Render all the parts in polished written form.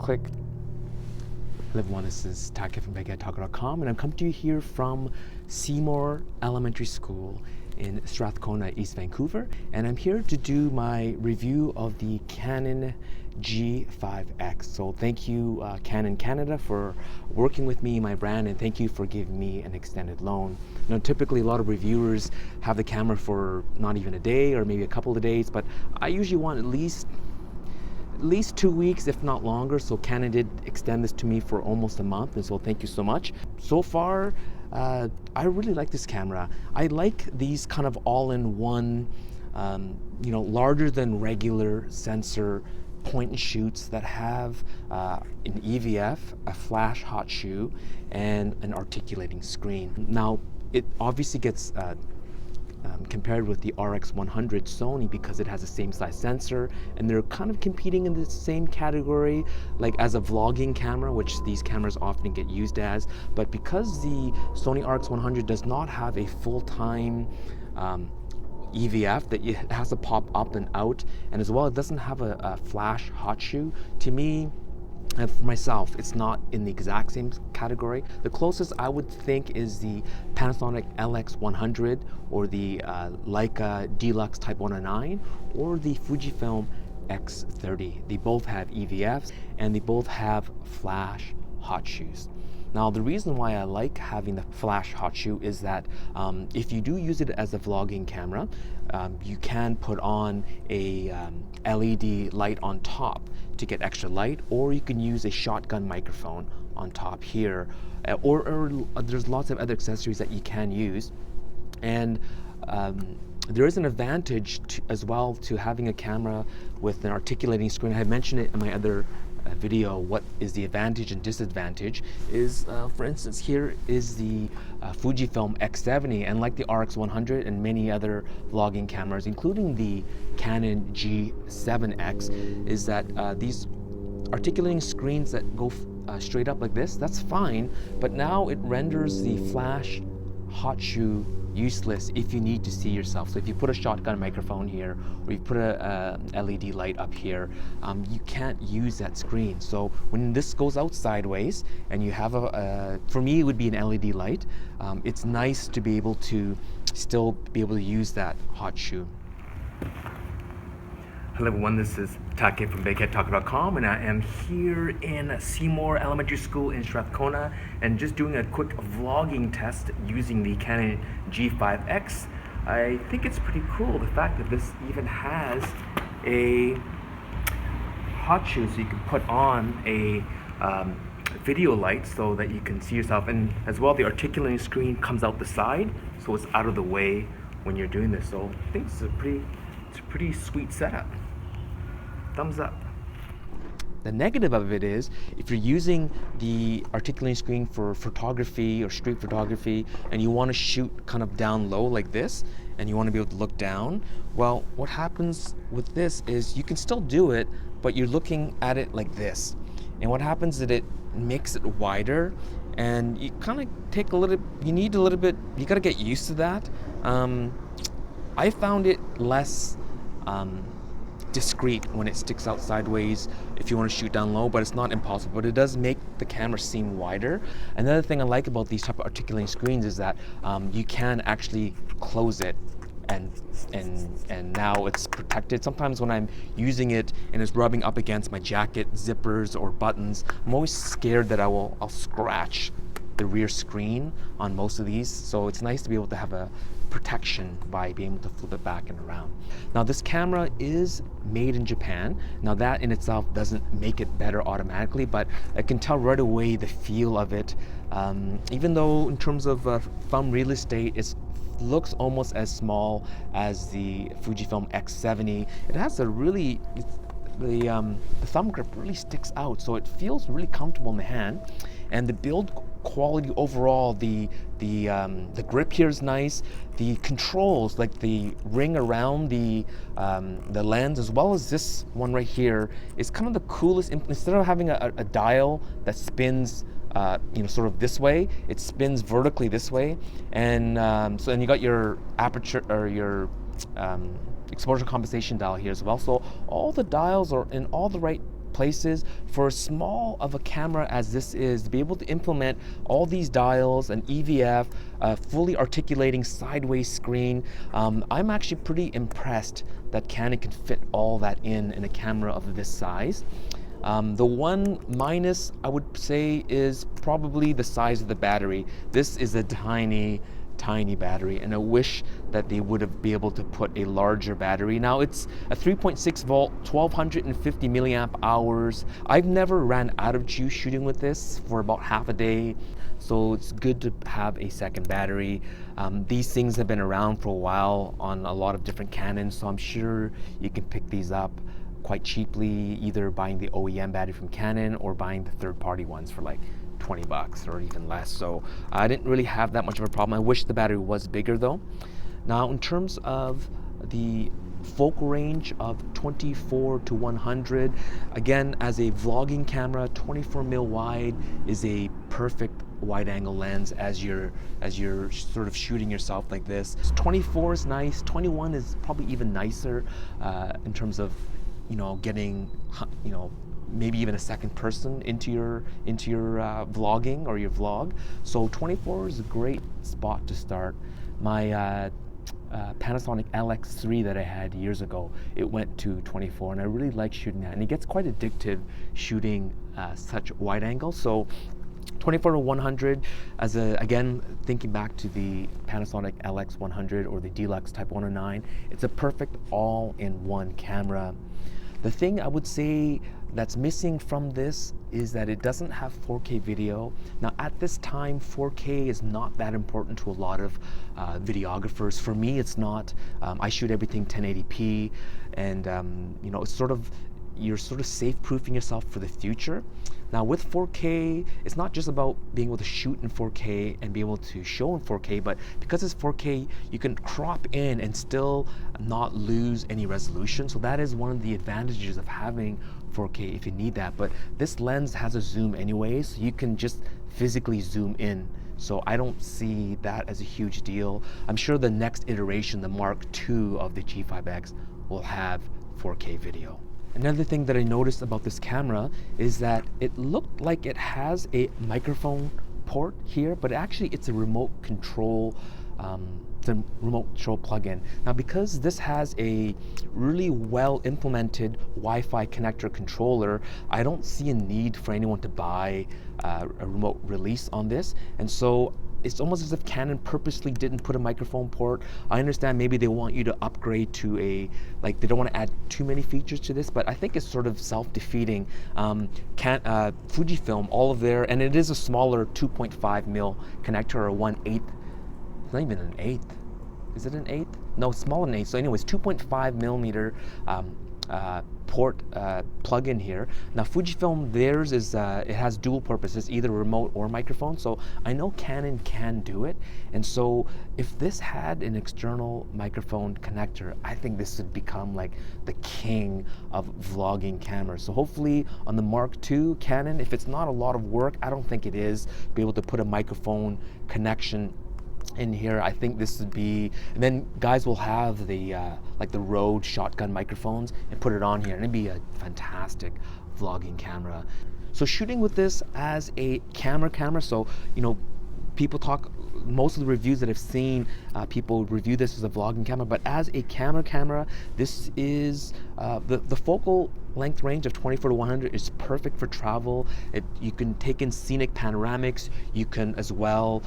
Click. Hello everyone, this is Taki from bigheadtaco.com, and I'm coming to you here from Seymour Elementary School in Strathcona, East Vancouver, and I'm here to do my review of the Canon G5X. So thank you Canon Canada for working with me, my brand, and thank you for giving me an extended loan. You know, typically a lot of reviewers have the camera for not even a day or maybe a couple of days, but I usually want at least 2 weeks, if not longer. So Canon did extend this to me for almost a month, and so thank you so much. So far, I really like this camera. I like these kind of all-in-one, larger than regular sensor point and shoots that have an EVF, a flash hot shoe, and an articulating screen. Now, it obviously gets compared with the RX100 Sony because it has the same size sensor, and they're kind of competing in the same category, like as a vlogging camera, which these cameras often get used as. But because the Sony RX100 does not have a full-time EVF that it has to pop up and out, and as well it doesn't have a flash hot shoe, to me, and for myself, it's not in the exact same category. The closest I would think is the Panasonic LX100 or the Leica Deluxe Type 109 or the Fujifilm X30. They both have EVFs and they both have flash hot shoes. Now, the reason why I like having the flash hot shoe is that if you do use it as a vlogging camera, you can put on a LED light on top to get extra light, or you can use a shotgun microphone on top here, or there's lots of other accessories that you can use. And there is an advantage as well to having a camera with an articulating screen. I had mentioned it in my other video. What is the advantage and disadvantage is, for instance, here is the Fujifilm X70, and like the RX100 and many other vlogging cameras, including the Canon G5X, is that these articulating screens that go straight up like this, that's fine, but now it renders the flash hot shoe useless if you need to see yourself. So if you put a shotgun microphone here, or you put a LED light up here, you can't use that screen. So when this goes out sideways and you have for me it would be an LED light, it's nice to be able to still be able to use that hot shoe. Hello everyone, this is Taki from bigheadtaco.com, and I am here in Seymour Elementary School in Strathcona and just doing a quick vlogging test using the Canon G5X. I think it's pretty cool, the fact that this even has a hot shoe, so you can put on a video light so that you can see yourself, and as well the articulating screen comes out the side, so it's out of the way when you're doing this. So I think it's a pretty sweet setup. Thumbs up. The negative of it is, if you're using the articulating screen for photography or street photography and you want to shoot kind of down low like this, and you want to be able to look down, well, what happens with this is you can still do it, but you're looking at it like this. And what happens is that it makes it wider, and you kind of take you got to get used to that. I found it less discreet when it sticks out sideways if you want to shoot down low, but it's not impossible, but it does make the camera seem wider. Another thing I like about these type of articulating screens is that you can actually close it, and now it's protected. Sometimes when I'm using it and it's rubbing up against my jacket zippers or buttons, I'm always scared that I'll scratch the rear screen on most of these, so it's nice to be able to have a protection by being able to flip it back and around. Now, this camera is made in Japan. Now, that in itself doesn't make it better automatically, but I can tell right away the feel of it. Even though in terms of thumb real estate, it looks almost as small as the Fujifilm X70. It has a really, the thumb grip really sticks out, so it feels really comfortable in the hand. And the build quality overall, the grip here is nice. The controls, like the ring around the lens, as well as this one right here, is kind of the coolest. Instead of having a dial that spins sort of this way, it spins vertically this way, and so then you got your aperture or your exposure compensation dial here as well. So all the dials are in all the right places. For as small of a camera as this is, to be able to implement all these dials, an EVF, fully articulating sideways screen, I'm actually pretty impressed that Canon can fit all that in a camera of this size. The one minus I would say is probably the size of the battery. This is a tiny battery, and I wish that they would have been able to put a larger battery. Now it's a 3.6 volt, 1250 milliamp hours. I've never ran out of juice shooting with this for about half a day, so it's good to have a second battery. These things have been around for a while on a lot of different Canons, so I'm sure you can pick these up quite cheaply, either buying the OEM battery from Canon or buying the third-party ones for like 20 bucks or even less. So I didn't really have that much of a problem. I wish the battery was bigger though. Now in terms of the focal range of 24 to 100, again, as a vlogging camera, 24 mil wide is a perfect wide angle lens as you're sort of shooting yourself like this. 24 is nice, 21 is probably even nicer in terms of, you know, getting, you know, maybe even a second person into your vlogging or your vlog. So 24 is a great spot to start. My Panasonic LX3 that I had years ago, it went to 24, and I really like shooting that, and it gets quite addictive shooting such wide angles. So 24 to 100, again, thinking back to the Panasonic LX100 or the Deluxe Type 109, it's a perfect all-in-one camera. The thing I would say that's missing from this is that it doesn't have 4K video. Now at this time, 4K is not that important to a lot of videographers. For me, it's not. I shoot everything 1080p, and you know, it's sort of, you're sort of safe-proofing yourself for the future. Now with 4K, it's not just about being able to shoot in 4K and be able to show in 4K, but because it's 4K, you can crop in and still not lose any resolution. So that is one of the advantages of having 4K if you need that. But this lens has a zoom anyway, so you can just physically zoom in. So I don't see that as a huge deal. I'm sure the next iteration, the Mark II of the G5X, will have 4K video. Another thing that I noticed about this camera is that it looked like it has a microphone port here, but actually it's a remote control plug-in. Now because this has a really well implemented Wi-Fi connector controller, I don't see a need for anyone to buy a remote release on this, and so it's almost as if Canon purposely didn't put a microphone port. I understand maybe they want you to upgrade to a, like, they don't want to add too many features to this, but I think it's sort of self-defeating. Fujifilm, all of their, and it is a smaller 2.5 mil connector, or 1/8. It's not even an eighth. Is it an eighth? No, it's smaller than an eighth. So anyways, 2.5 millimeter port plug-in here. Now Fujifilm, theirs is it has dual purposes, either remote or microphone. So I know Canon can do it, and so if this had an external microphone connector, I think this would become like the king of vlogging cameras. So hopefully on the Mark II Canon, if it's not a lot of work, I don't think it is, be able to put a microphone connection in here. I think this would be, and then guys will have the like the Rode shotgun microphones and put it on here, and it'd be a fantastic vlogging camera. So shooting with this as a camera, so you know, people talk, most of the reviews that I've seen, people review this as a vlogging camera, but as a camera, this is the focal length range of 24 to 100 is perfect for travel. You can take in scenic panoramics. You can as well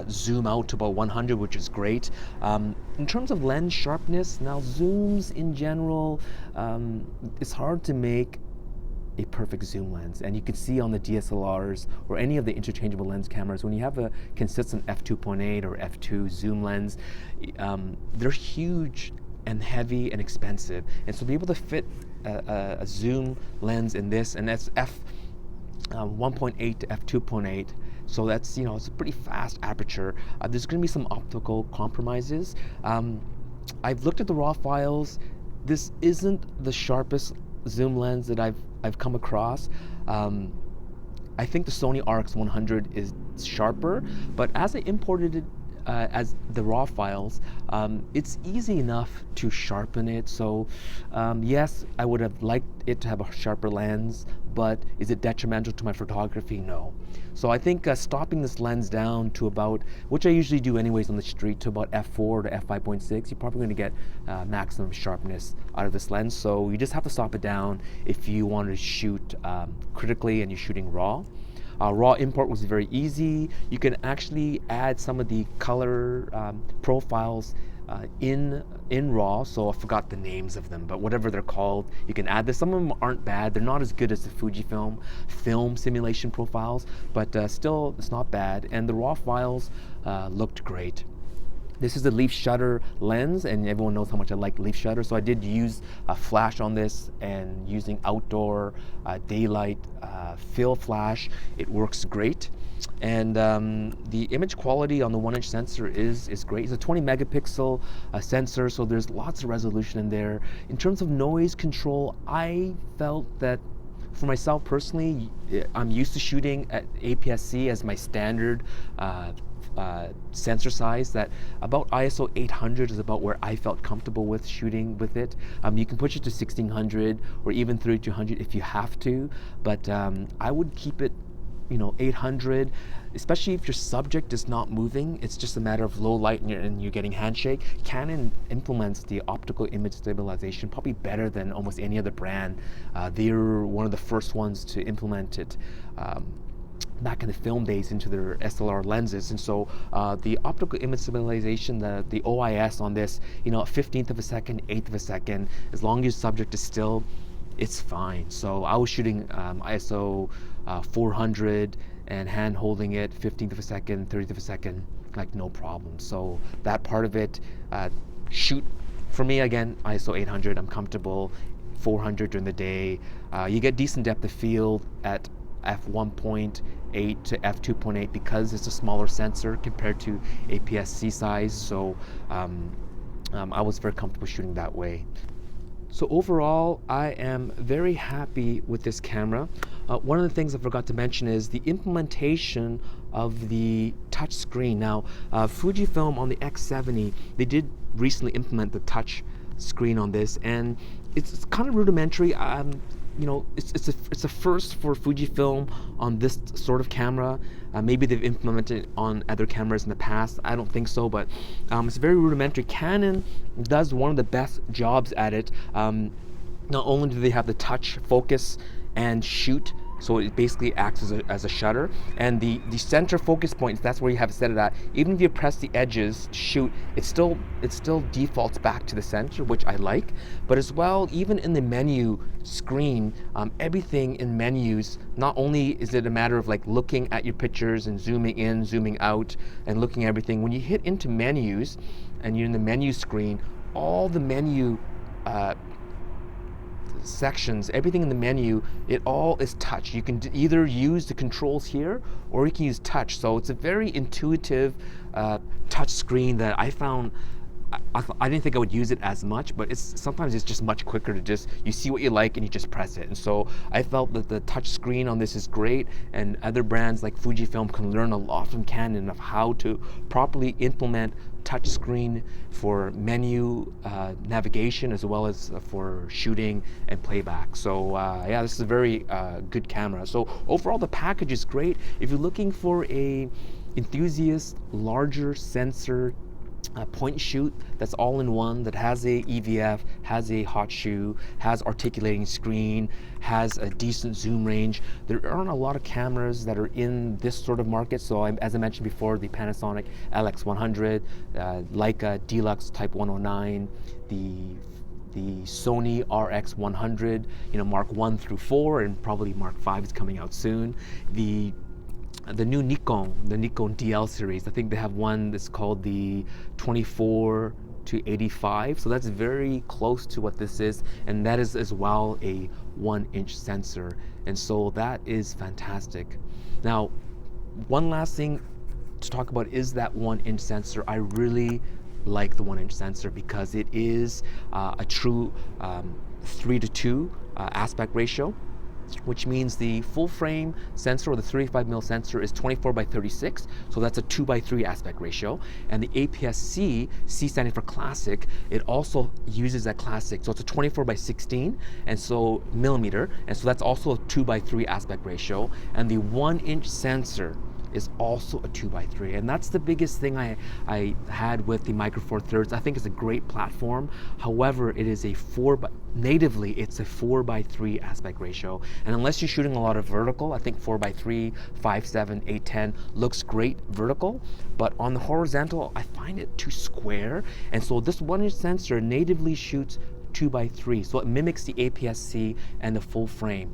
zoom out to about 100, which is great. In terms of lens sharpness, now zooms in general, it's hard to make a perfect zoom lens, and you can see on the DSLRs or any of the interchangeable lens cameras, when you have a consistent f2.8 or f2 zoom lens, they're huge and heavy and expensive, and so to be able to fit a zoom lens in this, and that's f 1.8 to f2.8, so that's, you know, it's a pretty fast aperture. There's going to be some optical compromises. I've looked at the raw files. This isn't the sharpest zoom lens that I've come across. I think the Sony RX100 is sharper, but as I imported it as the raw files, it's easy enough to sharpen it. So yes, I would have liked it to have a sharper lens, but is it detrimental to my photography? No. So I think stopping this lens down to about, which I usually do anyways on the street, to about f4 to f5.6, you're probably going to get maximum sharpness out of this lens. So you just have to stop it down if you want to shoot critically and you're shooting raw. Raw import was very easy. You can actually add some of the color profiles in RAW, so I forgot the names of them, but whatever they're called, you can add this. Some of them aren't bad. They're not as good as the Fujifilm film simulation profiles, but still, it's not bad. And the RAW files looked great. This is a leaf shutter lens, and everyone knows how much I like leaf shutter, so I did use a flash on this, and using outdoor daylight fill flash, it works great. And the image quality on the 1-inch sensor is great. It's a 20 megapixel sensor, so there's lots of resolution in there. In terms of noise control, I felt that for myself personally, I'm used to shooting at APS-C as my standard sensor size, that about ISO 800 is about where I felt comfortable with shooting with it. You can push it to 1600 or even 3200 if you have to, but I would keep it 800, especially if your subject is not moving. It's just a matter of low light and you're getting handshake. Canon implements the optical image stabilization probably better than almost any other brand. They're one of the first ones to implement it back in the film days into their SLR lenses. And so the optical image stabilization, the OIS on this, a 15th of a second, 1/8 of a second, as long as your subject is still, it's fine. So I was shooting ISO 400 and hand holding it 15th of a second, 30th of a second, like no problem. So that part of it, shoot for me again, ISO 800, I'm comfortable. 400 during the day. You get decent depth of field at f1.8 to f2.8 because it's a smaller sensor compared to APS-C size. So I was very comfortable shooting that way. So overall, I am very happy with this camera. One of the things I forgot to mention is the implementation of the touch screen. Now, Fujifilm on the X70, they did recently implement the touch screen on this, and it's kind of rudimentary. It's a first for Fujifilm on this sort of camera. Maybe they've implemented it on other cameras in the past. I don't think so, but it's very rudimentary. Canon does one of the best jobs at it. Not only do they have the touch focus and shoot, so it basically acts as a shutter, and the center focus point, that's where you have it set it at. Even if you press the edges to shoot, it still defaults back to the center, which I like. But as well, even in the menu screen, everything in menus, not only is it a matter of like looking at your pictures and zooming in, zooming out, and looking at everything. When you hit into menus and you're in the menu screen, all the menu sections, everything in the menu, it all is touch. You can either use the controls here or you can use touch. So it's a very intuitive touch screen that I found. I didn't think I would use it as much, but sometimes it's just much quicker to just, you see what you like and you just press it. And so I felt that the touch screen on this is great, and other brands like Fujifilm can learn a lot from Canon of how to properly implement touch screen for menu navigation as well as for shooting and playback. So yeah, this is a very good camera. So overall, the package is great. If you're looking for a enthusiast, larger sensor point and shoot that's all in one, that has a EVF, has a hot shoe, has articulating screen, has a decent zoom range. There aren't a lot of cameras that are in this sort of market. So as I mentioned before, the Panasonic LX100, Leica Deluxe Type 109, the Sony RX100, Mark 1 through 4, and probably Mark 5 is coming out soon. The new Nikon, the Nikon DL series, I think they have one that's called the 24 to 85. So that's very close to what this is. And that is as well a 1-inch sensor. And so that is fantastic. Now, one last thing to talk about is that 1-inch sensor. I really like the 1-inch sensor because it is a true 3:2 aspect ratio. which means the full frame sensor, or the 35mm sensor, is 24:36, so that's a 2:3 aspect ratio. And the APS-C, C standing for classic, it also uses that classic, so it's a 24:16, and so millimeter, and so that's also a 2:3 aspect ratio. And the 1-inch sensor is also a 2:3, and that's the biggest thing I had with the Micro Four Thirds. I think it's a great platform. However, it is a natively it's a 4:3 aspect ratio, and unless you're shooting a lot of vertical, I think 4:3, 5:7, 8:10 looks great vertical, but on the horizontal, I find it too square, and so this 1-inch sensor natively shoots 2:3, so it mimics the APS-C and the full frame.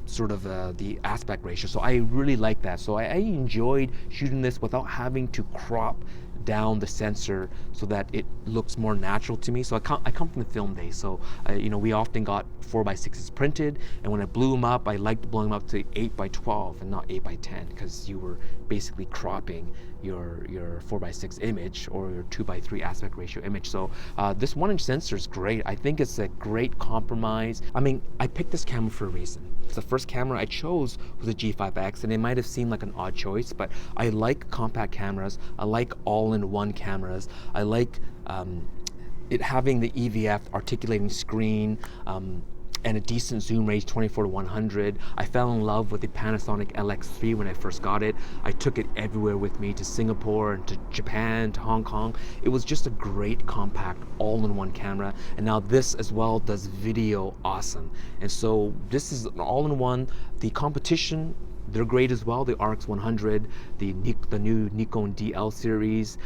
The aspect ratio. So I really like that. So I enjoyed shooting this without having to crop down the sensor so that it looks more natural to me. So I come from the film days, so we often got 4:6s printed, and when I blew them up, I liked blowing them up to 8:12 and not 8:10, because you were basically cropping your 4:6 image or your 2:3 aspect ratio image. So this 1-inch sensor is great. I think it's a great compromise. I mean, I picked this camera for a reason. The first camera I chose was a G5X, and it might have seemed like an odd choice, but I like compact cameras. I like all-in-one cameras. I like it having the EVF articulating screen, and a decent zoom range, 24-100. I fell in love with the Panasonic LX3 when I first got it. I took it everywhere with me, to Singapore and to Japan, to Hong Kong. It was just a great compact all-in-one camera, and now this as well does video awesome. And so this is an all-in-one. The competition, they're great as well. The RX100, the new Nikon DL series.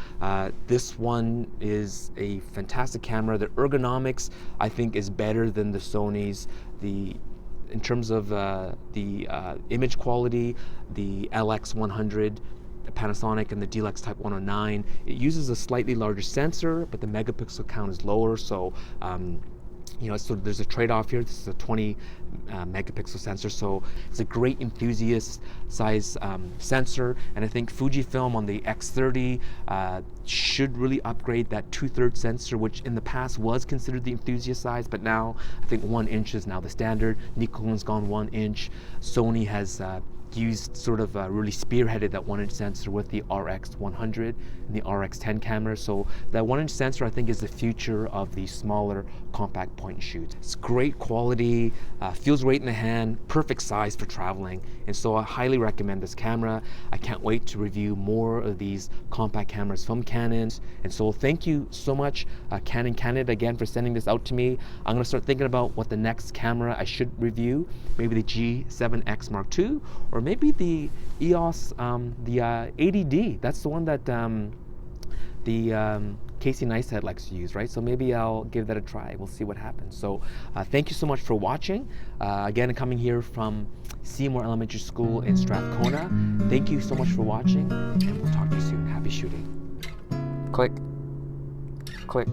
This one is a fantastic camera. The ergonomics, I think, is better than the Sony's. In terms of the image quality, the LX100, Panasonic, and the DLX Type 109, it uses a slightly larger sensor, but the megapixel count is lower. So so there's a trade-off here. This is a 20 megapixel sensor, so it's a great enthusiast size sensor. And I think Fujifilm on the X30 should really upgrade that 2/3 sensor, which in the past was considered the enthusiast size, but now I think 1 inch is now the standard. Nikon's gone 1 inch. Sony has really spearheaded that 1-inch sensor with the RX100 and the RX10 cameras. So that 1-inch sensor, I think, is the future of the smaller compact point and shoot. It's great quality, feels great in the hand, perfect size for traveling, and so I highly recommend this camera. I can't wait to review more of these compact cameras from Canon. And so thank you so much, Canon Canada, again, for sending this out to me. I'm going to start thinking about what the next camera I should review, maybe the G7X Mark II, or maybe the EOS, the 80D. That's the one that Casey Neistat likes to use, right? So maybe I'll give that a try. We'll see what happens. So thank you so much for watching. Again, coming here from Seymour Elementary School in Strathcona. Thank you so much for watching, and we'll talk to you soon. Happy shooting. Click. Click.